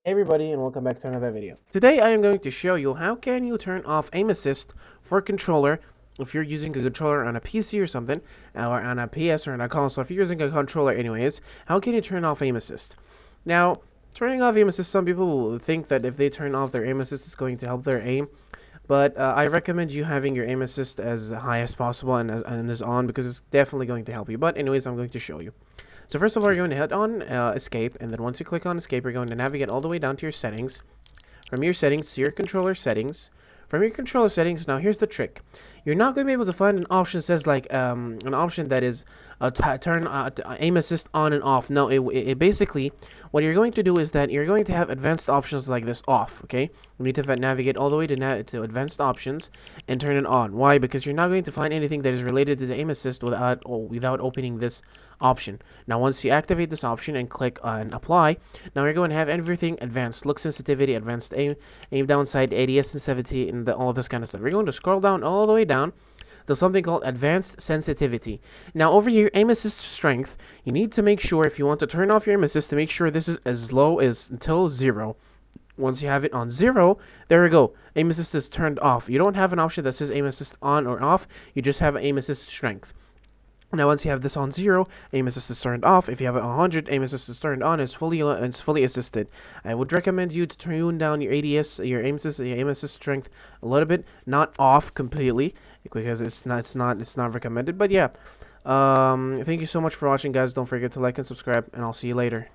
Hey everybody, and welcome back to another video. Today I am going to show you how can you turn off aim assist for a controller if you're using a controller on a PC or something, or on a PS or on a console. If you're using a controller anyways, how can you turn off aim assist? Now, turning off aim assist, some people will think that if they turn off their aim assist, it's going to help their aim. But I recommend you having your aim assist as high as possible and as on, because it's definitely going to help you. But anyways, I'm going to show you. So first of all, you're going to head on escape, and then once you click on escape, you're going to navigate all the way down to your settings. From your settings to your controller settings. From your controller settings, now here's the trick. You're not going to be able to find an option that says like an option that is turn aim assist on and off. No, it basically, what you're going to do is that you're going to have advanced options like this off. Okay, you need to navigate all the way to advanced options and turn it on. Why? Because you're not going to find anything that is related to the aim assist without opening this option. Now once you activate this option and click on apply, now you're going to have everything advanced: look sensitivity, advanced aim downside, ADS sensitivity, and all this kind of stuff. We're going to scroll down all the way down to something called advanced sensitivity. Now over here, aim assist strength, you need to make sure, if you want to turn off your aim assist, to make sure this is as low as until 0. Once you have it on 0, there we go. Aim assist is turned off. You don't have an option that says aim assist on or off. You just have aim assist strength. Now, once you have this on 0, aim assist is turned off. If you have it on 100, aim assist is turned on. It's fully assisted. I would recommend you to tune down your ADS, your aim assist strength a little bit, not off completely, because it's not recommended. But yeah, thank you so much for watching, guys. Don't forget to like and subscribe, and I'll see you later.